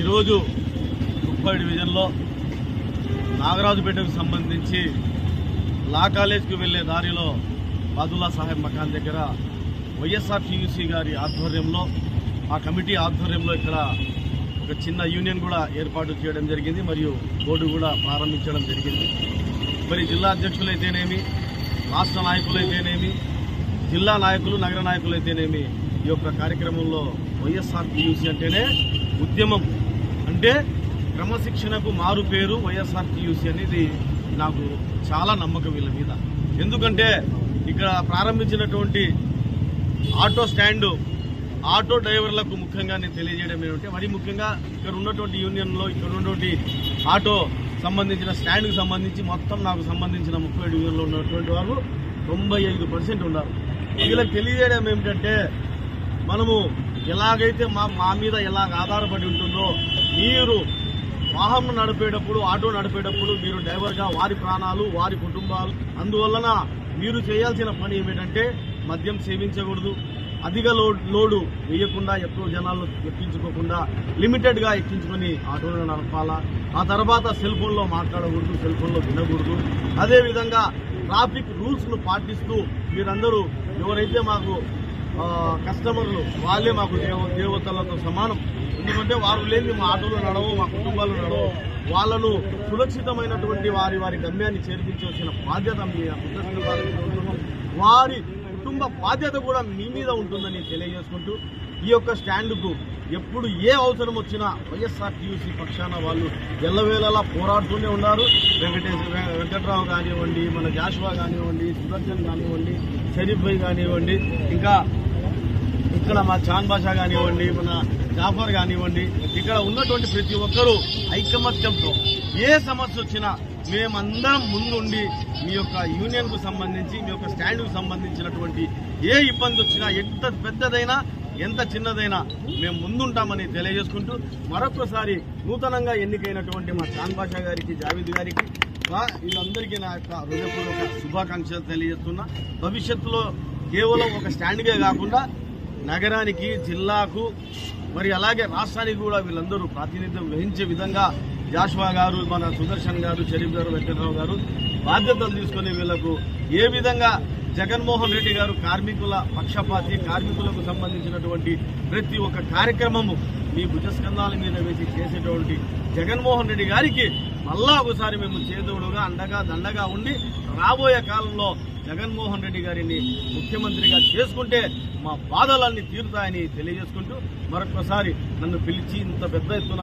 ఈరోజు ముప్పై డివిజన్లో నాగరాజుపేటకు సంబంధించి లా కాలేజ్కి వెళ్లే దారిలో బాదుల్లా సాహెబ్ మకాన్ దగ్గర వైఎస్ఆర్టీయూసీ గారి ఆధ్వర్యంలో ఆ కమిటీ ఆధ్వర్యంలో ఇక్కడ ఒక చిన్న యూనియన్ కూడా ఏర్పాటు చేయడం జరిగింది, మరియు బోర్డు కూడా ప్రారంభించడం జరిగింది. మరి జిల్లా అధ్యక్షులైతేనేమి, రాష్ట్ర నాయకులైతేనేమి, జిల్లా నాయకులు, నగర నాయకులైతేనేమి ఈ యొక్క కార్యక్రమంలో వైఎస్ఆర్టీయూసీ అంటేనే ఉద్యమం, అంటే క్రమశిక్షణకు మారు పేరు వైఎస్ఆర్టీయూసీ అనేది నాకు చాలా నమ్మకం వీళ్ళ మీద. ఎందుకంటే ఇక్కడ ప్రారంభించినటువంటి ఆటో స్టాండు ఆటో డ్రైవర్లకు ముఖ్యంగా నేను తెలియజేయడం ఏమంటే, మరి ముఖ్యంగా ఇక్కడ ఉన్నటువంటి యూనియన్లో ఇక్కడ ఉన్నటువంటి ఆటో సంబంధించిన స్టాండ్కి సంబంధించి మొత్తం నాకు సంబంధించిన 30 డివిజన్లో ఉన్నటువంటి వాళ్ళు 95% ఉన్నారు. వీళ్ళకి తెలియజేయడం ఏమిటంటే, మనము ఎలాగైతే మా మీద ఎలాగ ఆధారపడి ఉంటుందో, మీరు వాహనం నడిపేటప్పుడు, ఆటో నడిపేటప్పుడు మీరు డ్రైవర్గా వారి ప్రాణాలు, వారి కుటుంబాలు, అందువలన మీరు చేయాల్సిన పని ఏమిటంటే మద్యం సేవించకూడదు, అధిక లోడు వేయకుండా, ఎక్కువ జనాలను ఎక్కించుకోకుండా లిమిటెడ్గా ఎక్కించుకొని ఆటోలను నడపాలా. ఆ తర్వాత సెల్ ఫోన్లో మాట్లాడకూడదు, సెల్ ఫోన్లో వినకూడదు. అదేవిధంగా ట్రాఫిక్ రూల్స్ను పాటిస్తూ మీరందరూ ఎవరైతే మాకు కస్టమర్లు వాళ్ళే మాకు దేవతలతో సమానం. ఎందుకంటే వారు లేని మా ఆటోలు నడవు, మా కుటుంబాలు నడవు. వాళ్ళను సురక్షితమైనటువంటి వారి గమ్యాన్ని చేర్పించవలసిన బాధ్యత మీ వారి కుటుంబ బాధ్యత కూడా మీ మీద ఉంటుందని తెలియజేసుకుంటూ, ఈ యొక్క స్టాండ్కు ఎప్పుడు ఏ అవసరం వచ్చినా వైఎస్ఆర్టీయూసీ పక్షాన వాళ్ళు ఎల్లవేళలా పోరాడుతూనే ఉన్నారు. వెంకట్రావు కానివ్వండి, మన జాషువా కానివ్వండి, సుదర్శన్ కానివ్వండి, షరీఫ్ భాయ్ కానివ్వండి, ఇంకా ఇక్కడ మా చాన్ బాషా కానివ్వండి, మన జాఫర్ కానివ్వండి, ఇక్కడ ఉన్నటువంటి ప్రతి ఒక్కరూ ఐకమత్యంతో ఏ సమస్య వచ్చినా మేమందరం ముందుండి మీ యొక్క యూనియన్కు సంబంధించి, మీ యొక్క స్టాండ్కు సంబంధించినటువంటి ఏ ఇబ్బంది వచ్చినా, ఎంత పెద్దదైనా ఎంత చిన్నదైనా మేము ముందుంటామని తెలియజేసుకుంటూ, మరొకసారి నూతనంగా ఎన్నికైనటువంటి మా చాన్ బాషా గారికి, జావేద్ గారికి, వీళ్ళందరికీ నా యొక్క హృదయపూర్వక శుభాకాంక్షలు తెలియజేస్తున్నా. భవిష్యత్తులో కేవలం ఒక స్టాండ్కే కాకుండా నగరానికి, జిల్లాకు, మరి అలాగే రాష్ట్రానికి కూడా వీళ్ళందరూ ప్రాతినిధ్యం వహించే విధంగా జాషువా గారు, మన సుదర్శన్ గారు, షరీఫ్ గారు, వెంకట్రావు గారు బాధ్యతలు తీసుకుని వీళ్లకు ఏ విధంగా జగన్మోహన్ రెడ్డి గారు కార్మికుల పక్షపాతి, కార్మికులకు సంబంధించినటువంటి ప్రతి ఒక్క కార్యక్రమము మీ భుజస్కంధాల మీద వేసి చేసేటువంటి జగన్మోహన్ రెడ్డి గారికి మళ్ళా ఒకసారి మేము చేదోడుగా, అండగా, దండగా ఉండి రాబోయే కాలంలో జగన్మోహన్ రెడ్డి గారిని ముఖ్యమంత్రిగా చేసుకుంటే మా బాధలన్నీ తీరుతాయని తెలియజేసుకుంటూ, మరొకసారి నన్ను పిలిచి ఇంత పెద్ద ఎత్తున